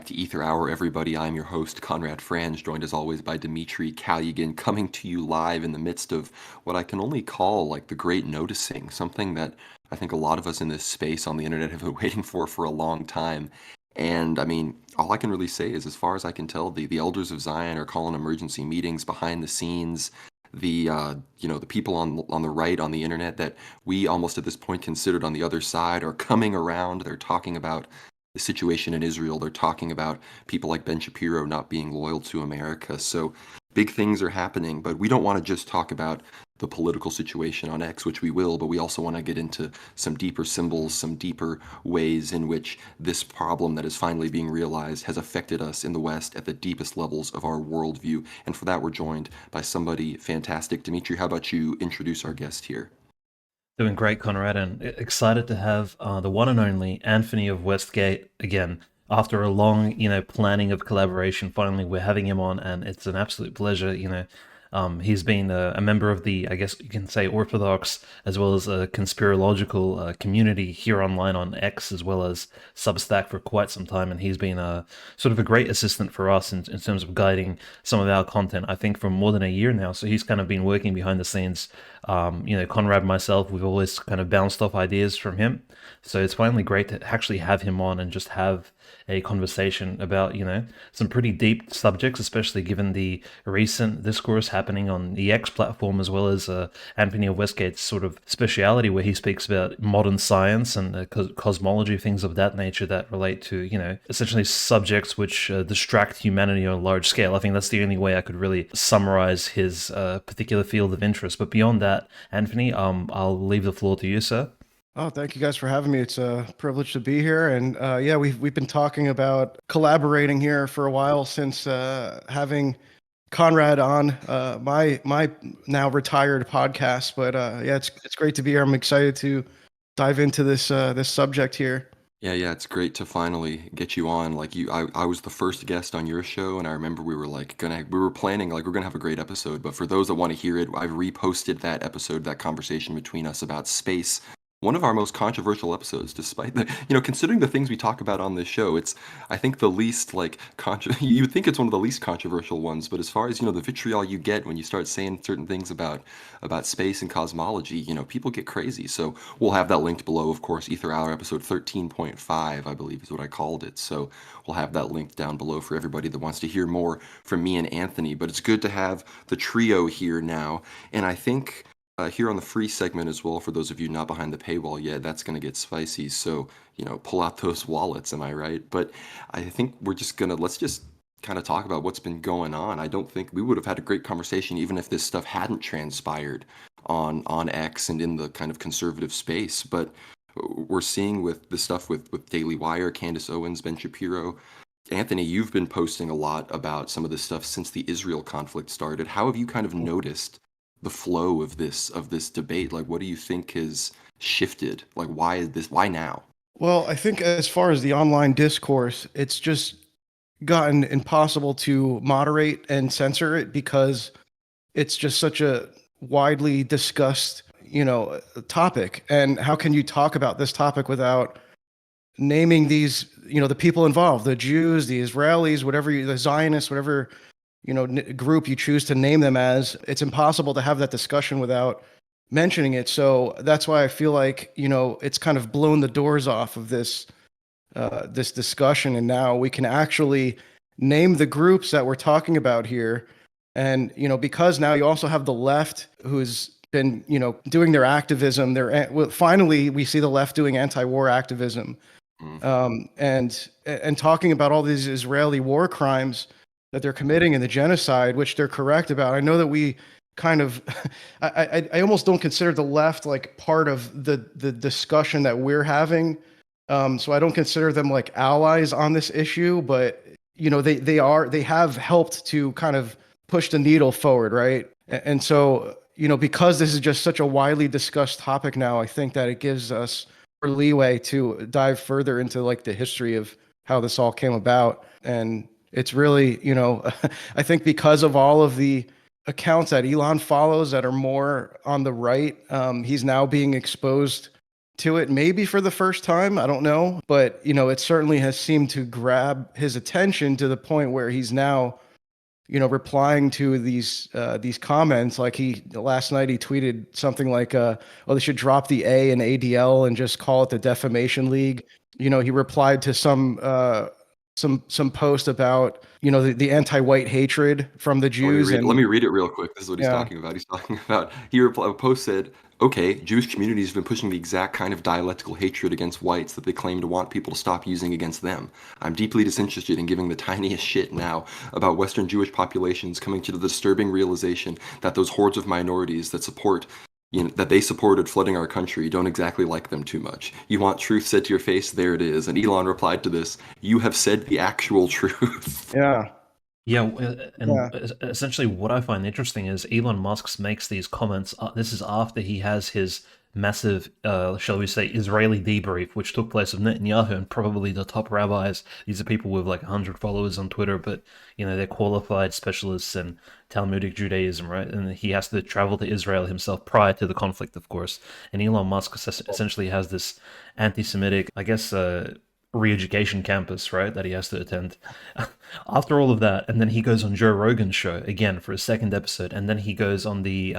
to Ether Hour, everybody. I'm your host, Conrad Franz, joined as always by Dimitri Kalyagin, coming to you live in the midst of what I can only call like the great noticing, something that I think a lot of us in this space on the internet have been waiting for a long time. And I mean, all I can really say is, as far as I can tell, the elders of Zion are calling emergency meetings behind the scenes. The people on the right on the internet that we almost at this point considered on the other side are coming around. They're talking about the situation in Israel. They're talking about people like Ben Shapiro not being loyal to America. So big things are happening, but we don't want to just talk about the political situation on X, which we will, but we also want to get into some deeper symbols, some deeper ways in which this problem that is finally being realized has affected us in the West at the deepest levels of our worldview. And for that, we're joined by somebody fantastic. Dimitri, how about you introduce our guest here? Doing great, Conrad, and excited to have the one and only Anthony of Westgate again. After a long, planning of collaboration, finally we're having him on, and it's an absolute pleasure. He's been a member of the, I guess you can say, Orthodox as well as a conspirological community here online on X as well as Substack for quite some time, and he's been a sort of a great assistant for us in terms of guiding some of our content. I think for more than a year now, so he's kind of been working behind the scenes. Conrad and myself, we've always kind of bounced off ideas from him. So it's finally great to actually have him on and just have a conversation about, some pretty deep subjects, especially given the recent discourse happening on the X platform, as well as Anthony of Westgate's sort of speciality, where he speaks about modern science and cosmology, things of that nature that relate to, essentially subjects which distract humanity on a large scale. I think that's the only way I could really summarize his particular field of interest. But beyond that, Anthony, I'll leave the floor to you, sir. Oh, thank you guys for having me. It's a privilege to be here. And yeah, we've been talking about collaborating here for a while since having Conrad on my now retired podcast. But yeah, it's great to be here. I'm excited to dive into this subject here. Yeah, it's great to finally get you on. Like I was the first guest on your show, and I remember we were like we were planning like we're gonna have a great episode. But for those that want to hear it, I've reposted that episode, that conversation between us about space. One of our most controversial episodes, despite considering the things we talk about on this show, it's, I think, the least, you would think it's one of the least controversial ones, but as far as, the vitriol you get when you start saying certain things about space and cosmology, people get crazy. So we'll have that linked below, of course. Ether Hour episode 13.5, I believe is what I called it. So we'll have that linked down below for everybody that wants to hear more from me and Anthony. But it's good to have the trio here now. And I think here on the free segment as well, for those of you not behind the paywall yet, that's going to get spicy. So, pull out those wallets, am I right? But I think let's just kind of talk about what's been going on. I don't think we would have had a great conversation even if this stuff hadn't transpired on X and in the kind of conservative space. But we're seeing with the stuff with Daily Wire, Candace Owens, Ben Shapiro. Anthony, you've been posting a lot about some of this stuff since the Israel conflict started. How have you kind of noticed the flow of this debate? Like, what do you think has shifted? Like, why now? Well, I think as far as the online discourse, it's just gotten impossible to moderate and censor it because it's just such a widely discussed, topic. And how can you talk about this topic without naming these, the people involved, the Jews, the Israelis, the Zionists, whatever group you choose to name them as? It's impossible to have that discussion without mentioning it. So that's why I feel like, it's kind of blown the doors off of this discussion. And now we can actually name the groups that we're talking about here. And, because now you also have the left who's been, doing their activism. Finally, we see the left doing anti-war activism, and talking about all these Israeli war crimes that they're committing in the genocide, which they're correct about. I know that we kind of, I almost don't consider the left like part of the discussion that we're having. So I don't consider them like allies on this issue, but they have helped to kind of push the needle forward, right? And so, because this is just such a widely discussed topic now, I think that it gives us more leeway to dive further into like the history of how this all came about. And it's really, I think because of all of the accounts that Elon follows that are more on the right, he's now being exposed to it, maybe for the first time. I don't know, but it certainly has seemed to grab his attention to the point where he's now, replying to these comments. Like last night he tweeted something like, "Oh, they should drop the A in ADL and just call it the Defamation League." He replied to some post about the anti-white hatred from the Jews, Let and me read it real quick. This is what he's yeah, talking about. He's talking about a post said, "Okay, Jewish communities have been pushing the exact kind of dialectical hatred against whites that they claim to want people to stop using against them. I'm deeply disinterested in giving the tiniest shit now about Western Jewish populations coming to the disturbing realization that those hordes of minorities that they supported flooding our country don't exactly like them too much. You want truth said to your face? There it is." And Elon replied to this, "You have said the actual truth." yeah, Yeah, yeah. and essentially what I find interesting is Elon Musk makes these comments. This is after he has his massive, shall we say, Israeli debrief, which took place with Netanyahu and probably the top rabbis. These are people with like 100 followers on Twitter, but they're qualified specialists in Talmudic Judaism, right? And he has to travel to Israel himself prior to the conflict, of course. And Elon Musk essentially has this anti-Semitic, I guess, re-education campus, right, that he has to attend. After all of that, and then he goes on Joe Rogan's show again for a second episode, and then he goes on the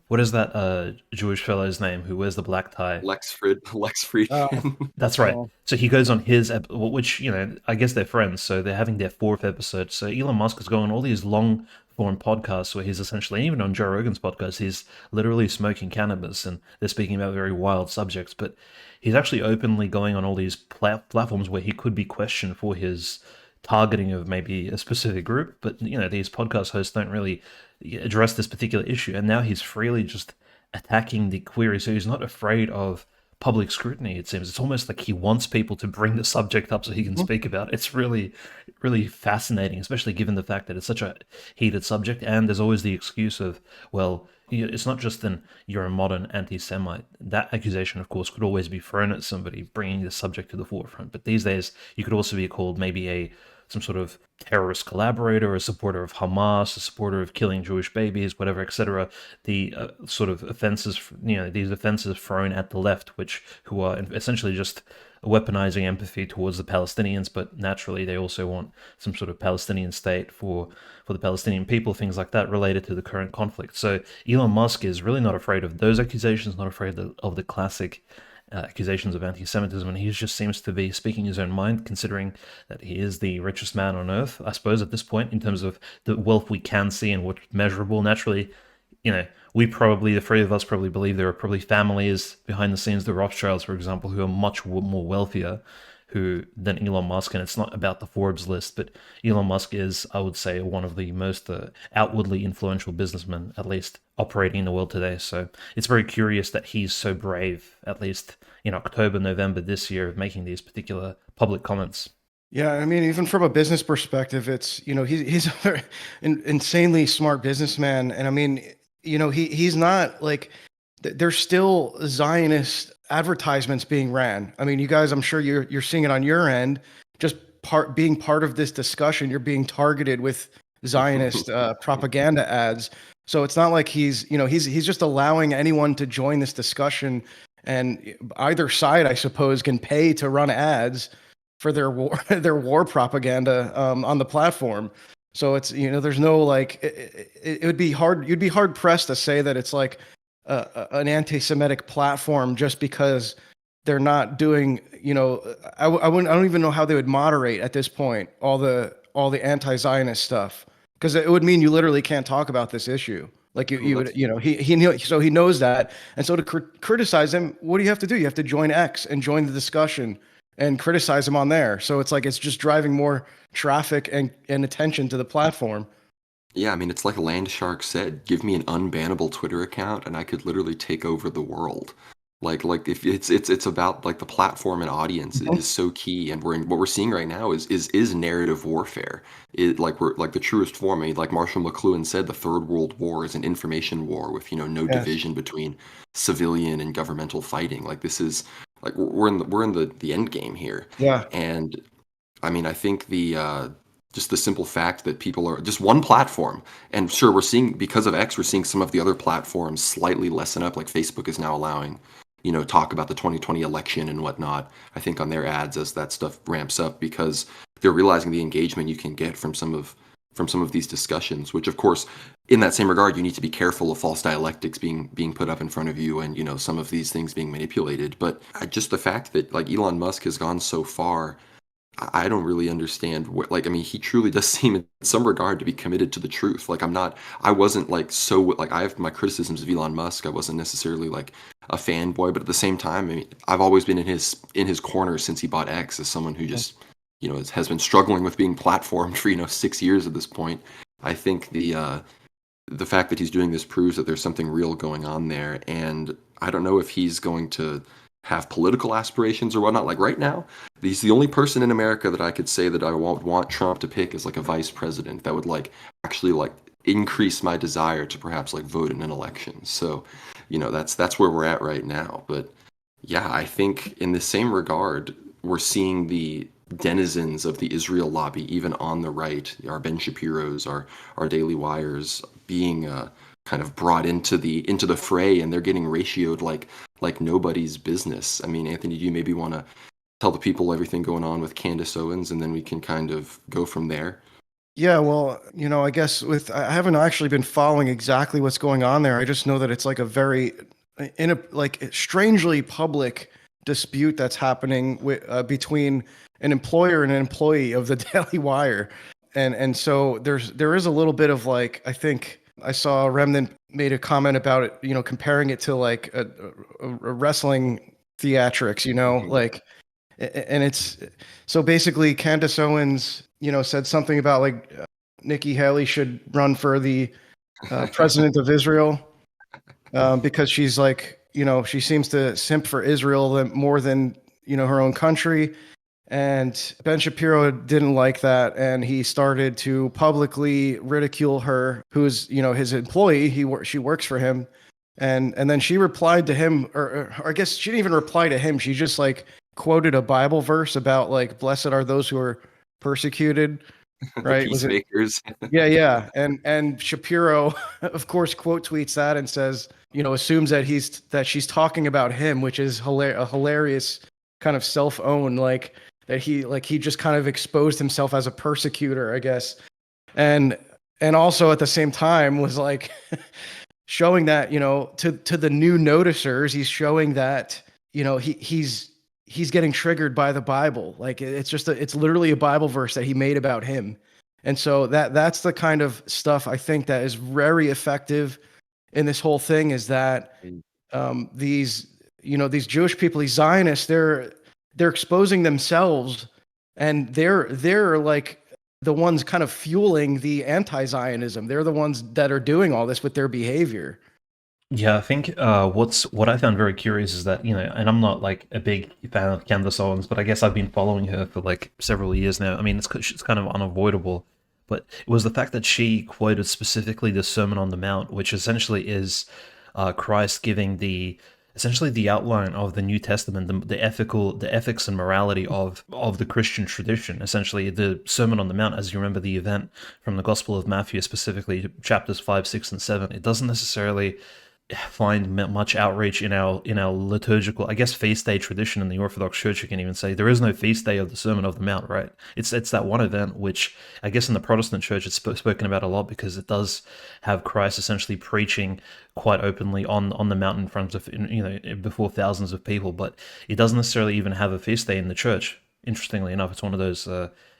what is that Jewish fellow's name who wears the black tie? Lex Uh, Friedman. That's right. well, So he goes on his, which I guess they're friends, so they're having their fourth episode. So Elon Musk is going on all these long form podcasts where he's essentially, even on Joe Rogan's podcast, he's literally smoking cannabis and they're speaking about very wild subjects. But he's actually openly going on all these platforms where he could be questioned for his targeting of maybe a specific group. But these podcast hosts don't really address this particular issue, and now he's freely just attacking the query. So he's not afraid of public scrutiny. It seems it's almost like he wants people to bring the subject up so he can speak about it. It's really, really fascinating, especially given the fact that it's such a heated subject. And there's always the excuse of, well, it's not just then you're a modern anti-Semite. That accusation, of course, could always be thrown at somebody bringing the subject to the forefront. But these days, you could also be called maybe some sort of terrorist collaborator, a supporter of Hamas, a supporter of killing Jewish babies, whatever, etc. The sort of offenses, these offenses thrown at the left, who are essentially just weaponizing empathy towards the Palestinians, but naturally they also want some sort of Palestinian state for the Palestinian people, things like that related to the current conflict. So Elon Musk is really not afraid of those accusations, not afraid of the classic accusations of anti-Semitism, and he just seems to be speaking his own mind, considering that he is the richest man on earth, I suppose, at this point, in terms of the wealth we can see and what's measurable. Naturally, we probably, the three of us probably believe there are probably families behind the scenes, the Rothschilds, for example, who are much more wealthier than Elon Musk, and it's not about the Forbes list, but Elon Musk is, I would say, one of the most outwardly influential businessmen, at least operating in the world today. So it's very curious that he's so brave, at least in October, November this year, of making these particular public comments. yeah, I mean, even from a business perspective, it's he's an insanely smart businessman, and I mean, he's not like there's still Zionist advertisements being ran. I mean, you guys, I'm sure you're seeing it on your end. Just being part of this discussion, you're being targeted with Zionist propaganda ads. So it's not like he's just allowing anyone to join this discussion, and either side, I suppose, can pay to run ads for their war their war propaganda on the platform. So it's there's no like it would be hard. You'd be hard pressed to say that it's like an anti-Semitic platform just because they're not doing. I don't even know how they would moderate at this point all the anti-Zionist stuff, because it would mean you literally can't talk about this issue. Like you would, so he knows that, and so to criticize him, what do you have to do? You have to join X and join the discussion and criticize him on there. So it's like it's just driving more traffic and attention to the platform. Yeah, I mean, it's like Landshark said, give me an unbannable Twitter account and I could literally take over the world. Like if it's about like the platform and audience is so key, and what we're seeing right now is narrative warfare. We're like the truest form. I mean, like Marshall McLuhan said, the Third World War is an information war with no Yes. division between civilian and governmental fighting. Like this is like we're in the end game here. Yeah. And I mean, I think just the simple fact that people are just one platform, and sure, we're seeing because of X, we're seeing some of the other platforms slightly lessen up. Like Facebook is now allowing talk about the 2020 election and whatnot, I think on their ads as that stuff ramps up, because they're realizing the engagement you can get from some of these discussions, which of course, in that same regard, you need to be careful of false dialectics being put up in front of you, and some of these things being manipulated. But just the fact that like Elon Musk has gone so far, I don't really understand what, like, I mean, he truly does seem in some regard to be committed to the truth. Like, I wasn't like so, like, I have my criticisms of Elon Musk. I wasn't necessarily like a fanboy, but at the same time, I mean, I've always been in his corner since he bought X, as someone who just, has been struggling with being platformed for, 6 years at this point. I think the fact that he's doing this proves that there's something real going on there. And I don't know if he's going to have political aspirations or whatnot. Like right now, he's the only person in America that I could say that I won't want Trump to pick as like a vice president that would like actually like increase my desire to perhaps like vote in an election. So, that's where we're at right now. But yeah, I think in the same regard, we're seeing the denizens of the Israel lobby, even on the right, our Ben Shapiro's, our Daily Wires, being kind of brought into the fray, and they're getting ratioed like nobody's business. I mean, Anthony, do you maybe want to tell the people everything going on with Candace Owens, and then we can kind of go from there? Yeah, well, I guess I haven't actually been following exactly what's going on there. I just know that it's like a very strangely public dispute that's happening between an employer and an employee of the Daily Wire. And so there is a little bit of like, I think I saw Remnant made a comment about it, comparing it to like a wrestling theatrics, like, and it's so basically Candace Owens, said something about like Nikki Haley should run for the president of Israel, because she's like, she seems to simp for Israel more than, her own country. And Ben Shapiro didn't like that, and he started to publicly ridicule her, who's his employee. She works for him, and then she replied to him, or I guess she didn't even reply to him. She just like quoted a Bible verse about like "Blessed are those who are persecuted," The right? Was it? peacemakers. Yeah, yeah. And Shapiro, of course, quote tweets that and says, assumes that she's talking about him, which is a hilarious kind of self-own, like that he just kind of exposed himself as a persecutor, I guess. And also at the same time was like showing that, to the new noticers, he's showing that, he's getting triggered by the Bible. Like it's literally a Bible verse that he made about him. And so that's the kind of stuff I think that is very effective in this whole thing, is that these Jewish people, these Zionists, they're exposing themselves, and they're like the ones kind of fueling the anti-Zionism. They're the ones that are doing all this with their behavior. Yeah, I think what I found very curious is that, and I'm not like a big fan of Candace Owens, but I guess I've been following her for like several years now. I mean, it's kind of unavoidable, but it was the fact that she quoted specifically the Sermon on the Mount, which essentially is Christ giving essentially the outline of the New Testament, the ethics and morality of the Christian tradition. Essentially, the Sermon on the Mount, as you remember the event from the Gospel of Matthew, specifically chapters 5, 6, and 7, it doesn't necessarily find much outreach in our liturgical, I guess, feast day tradition in the Orthodox Church. You can even say there is no feast day of the Sermon of the Mount, right? It's that one event which I guess in the Protestant Church it's spoken about a lot, because it does have Christ essentially preaching quite openly on the mountain in front of before thousands of people, but it doesn't necessarily even have a feast day in the church. Interestingly enough, it's one of those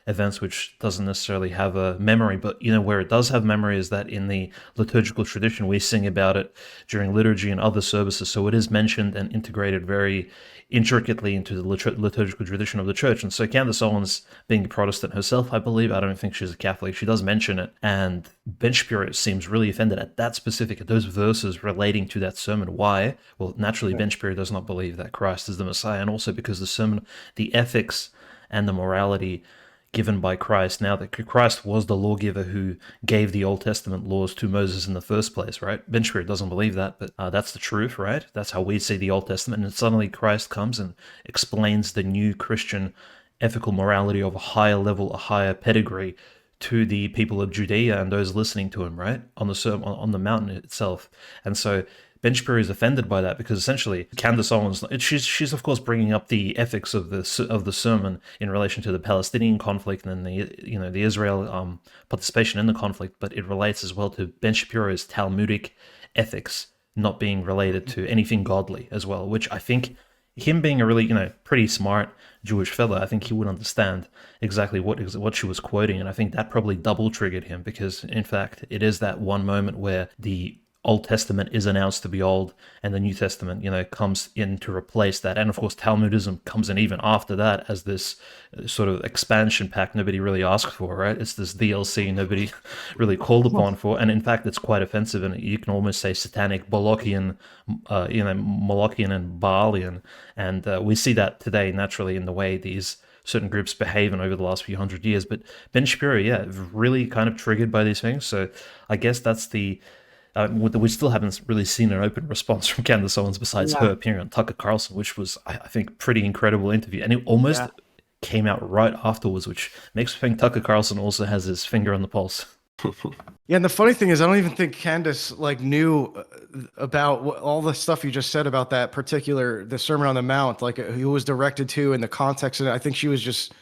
events which doesn't necessarily have a memory, but where it does have memory is that in the liturgical tradition we sing about it during liturgy and other services, so it is mentioned and integrated very intricately into the liturgical tradition of the church. And so Candace Owens, being a Protestant herself, I believe, I don't think she's a Catholic, she does mention it, and Ben Shapiro seems really offended at those verses relating to that sermon. Why? Well, naturally, Ben Shapiro does not believe that Christ is the Messiah, and also because the sermon, the ethics and the morality given by Christ. Now that Christ was the lawgiver who gave the Old Testament laws to Moses in the first place, right? Ben Shapiro doesn't believe that, but that's the truth, right? That's how we see the Old Testament. And suddenly Christ comes and explains the new Christian ethical morality of a higher level, a higher pedigree to the people of Judea and those listening to him, right? On the mountain itself. And so Ben Shapiro is offended by that because essentially Candace Owens, she's of course bringing up the ethics of the sermon in relation to the Palestinian conflict and the Israel participation in the conflict, but it relates as well to Ben Shapiro's Talmudic ethics not being related to anything godly as well, which I think him being a really pretty smart Jewish fella, I think he would understand exactly what she was quoting, and I think that probably double triggered him because in fact it is that one moment where the Old Testament is announced to be old, and the New Testament, comes in to replace that. And of course, Talmudism comes in even after that as this sort of expansion pack nobody really asked for, right? It's this DLC nobody really called upon for, and in fact, it's quite offensive, and you can almost say satanic, Molochian, Molochian and Baalian, and we see that today naturally in the way these certain groups behave over the last few hundred years. But Ben Shapiro, yeah, really kind of triggered by these things. So I guess that's the we still haven't really seen an open response from Candace Owens besides her appearing on Tucker Carlson, which was, I think, pretty incredible interview. And it almost came out right afterwards, which makes me think Tucker Carlson also has his finger on the pulse. Yeah, and the funny thing is, I don't even think Candace knew about all the stuff you just said about that particular the Sermon on the Mount, who was directed to and the context. And I think she was just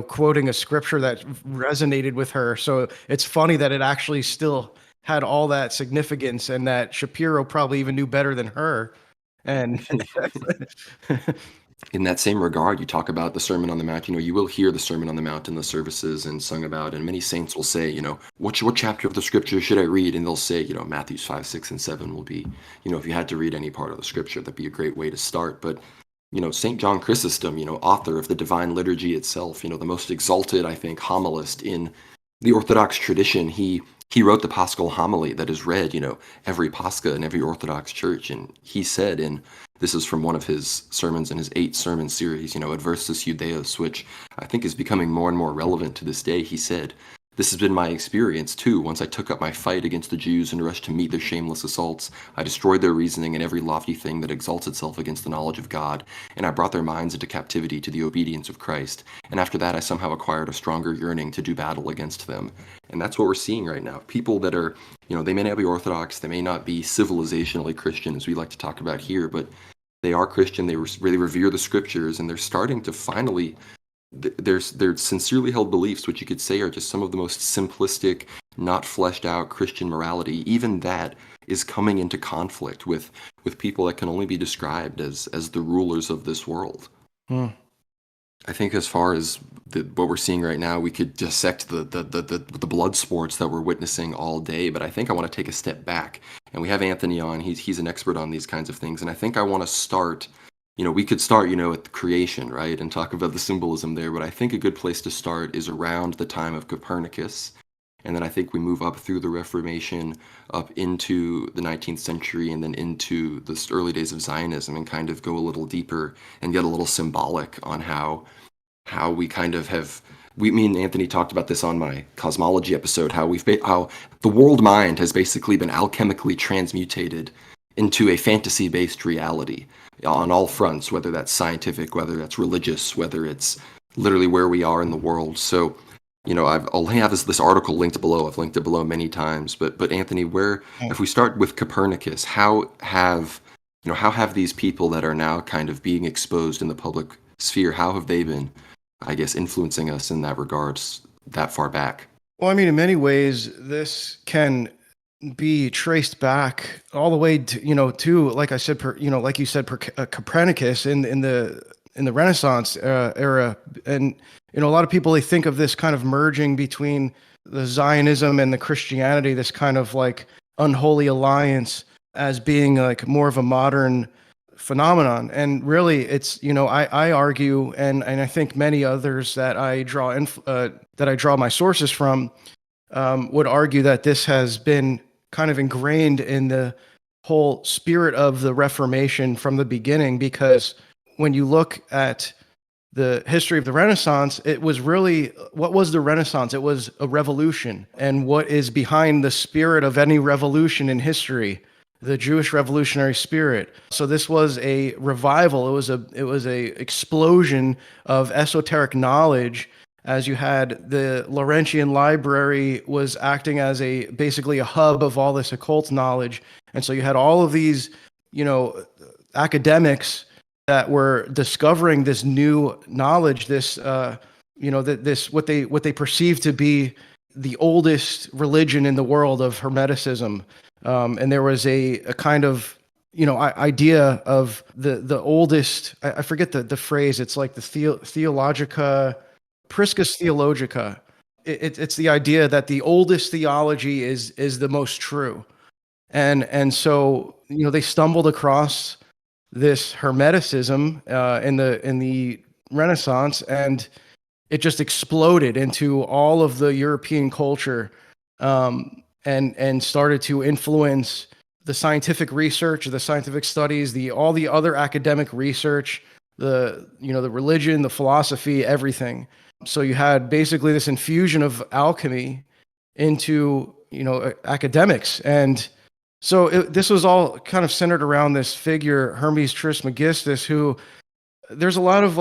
quoting a scripture that resonated with her. So it's funny that it actually still had all that significance, and that Shapiro probably even knew better than her. And in that same regard, you talk about the Sermon on the Mount. You will hear the Sermon on the Mount in the services and sung about, and many saints will say, what chapter of the scripture should I read? And they'll say, Matthews 5, 6, and 7 will be, if you had to read any part of the scripture, that'd be a great way to start. But St. John Chrysostom, author of the Divine Liturgy itself, the most exalted, I think, homilist in the Orthodox tradition, he wrote the Paschal homily that is read, every Pascha in every Orthodox church. And he said this is from one of his sermons in his 8-sermon series, Adversus Judaeus, which I think is becoming more and more relevant to this day. He said, "This has been my experience, too. Once I took up my fight against the Jews and rushed to meet their shameless assaults, I destroyed their reasoning and every lofty thing that exalts itself against the knowledge of God, and I brought their minds into captivity to the obedience of Christ. And after that, I somehow acquired a stronger yearning to do battle against them." And that's what we're seeing right now. People that are, they may not be Orthodox, they may not be civilizationally Christian, as we like to talk about here, but they are Christian, they really revere the scriptures, and they're starting to finally, their sincerely held beliefs, which you could say are just some of the most simplistic, not fleshed out Christian morality, even that is coming into conflict with people that can only be described as the rulers of this world. I think as far as what we're seeing right now, we could dissect the blood sports that we're witnessing all day, but I think I want to take a step back. And we have Anthony on. He's an expert on these kinds of things, and I think I want to start. We could start, at the creation, right, and talk about the symbolism there. But I think a good place to start is around the time of Copernicus, and then I think we move up through the Reformation, up into the 19th century, and then into the early days of Zionism, and kind of go a little deeper and get a little symbolic on how we kind of have. Me and Anthony talked about this on my cosmology episode. How the world mind has basically been alchemically transmutated into a fantasy-based reality on all fronts, whether that's scientific, whether that's religious, whether it's literally where we are in the world. So, I'll have this article linked below. I've linked it below many times. But Anthony, if we start with Copernicus, how have these people that are now kind of being exposed in the public sphere, how have they been, I guess, influencing us in that regards that far back? Well, I mean, in many ways, this can be traced back all the way to like I said, like you said, Copernicus in the Renaissance era, and a lot of people, they think of this kind of merging between the Zionism and the Christianity, this kind of unholy alliance, as being more of a modern phenomenon. And really, it's I argue, and I think many others that I draw my sources from would argue that this has been kind of ingrained in the whole spirit of the Reformation from the beginning. Because when you look at the history of the Renaissance, it was really, what was the Renaissance? It was a revolution. And what is behind the spirit of any revolution in history? The Jewish revolutionary spirit. So this was a revival. It was a explosion of esoteric knowledge as you had the Laurentian Library was acting as basically a hub of all this occult knowledge. And so you had all of these, academics that were discovering this new knowledge, this, this what they perceived to be the oldest religion in the world of Hermeticism. And there was a kind of idea of the oldest. I forget the phrase. It's like the theologica, Priscus Theologica. It's the idea that the oldest theology is the most true, and so they stumbled across this Hermeticism in the Renaissance, and it just exploded into all of the European culture, and started to influence the scientific research, the scientific studies, all the other academic research, the religion, the philosophy, everything. So you had basically this infusion of alchemy into academics, and so this was all kind of centered around this figure Hermes Trismegistus, who there's a lot of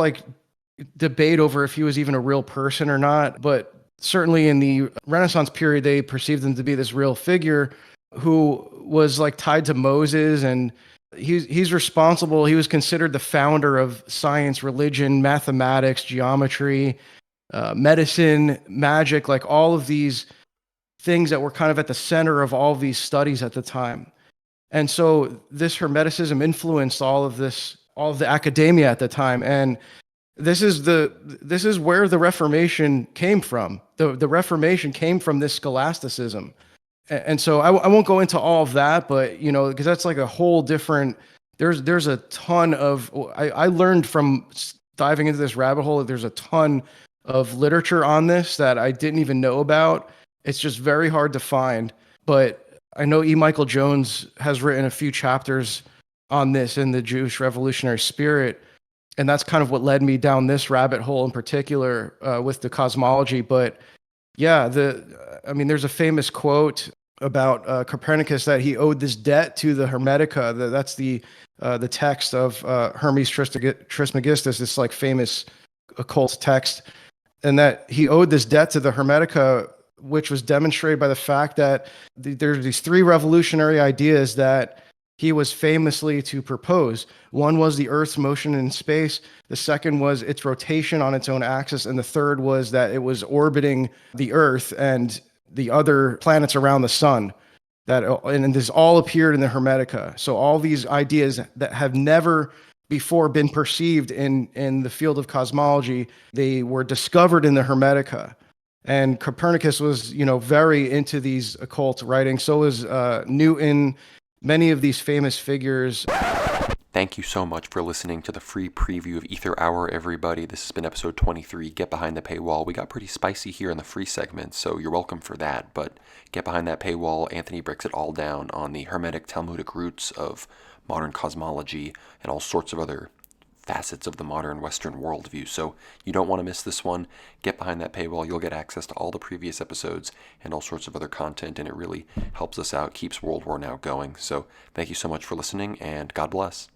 debate over if he was even a real person or not, but certainly in the Renaissance period they perceived him to be this real figure who was tied to Moses, and he's responsible. He was considered the founder of science, religion, mathematics, geometry, medicine, magic, all of these things that were kind of at the center of all of these studies at the time. And so this Hermeticism influenced all of the academia at the time. And this is where the Reformation came from. The Reformation came from this scholasticism. And so I won't go into all of that, but because that's a whole different. There's a ton of. I learned from diving into this rabbit hole that there's a ton of literature on this that I didn't even know about. It's just very hard to find. But I know E. Michael Jones has written a few chapters on this in the Jewish Revolutionary Spirit, and that's kind of what led me down this rabbit hole in particular with the cosmology. But yeah, there's a famous quote about Copernicus that he owed this debt to the Hermetica. That's the text of Hermes Trismegistus, this famous occult text, and that he owed this debt to the Hermetica, which was demonstrated by the fact that there's these three revolutionary ideas that he was famously to propose. One was the Earth's motion in space. The second was its rotation on its own axis. And the third was that it was orbiting the Earth and the other planets around the sun. And this all appeared in the Hermetica. So all these ideas that have never before been perceived in the field of cosmology, they were discovered in the Hermetica. And Copernicus was, very into these occult writings. So was Newton, many of these famous figures. Thank you so much for listening to the free preview of Aether Hour, everybody. This has been episode 23, Get Behind the Paywall. We got pretty spicy here in the free segment, so you're welcome for that. But get behind that paywall. Anthony breaks it all down on the hermetic Talmudic roots of modern cosmology and all sorts of other facets of the modern Western worldview. So you don't want to miss this one. Get behind that paywall. You'll get access to all the previous episodes and all sorts of other content, and it really helps us out, keeps World War Now going. So thank you so much for listening, and God bless.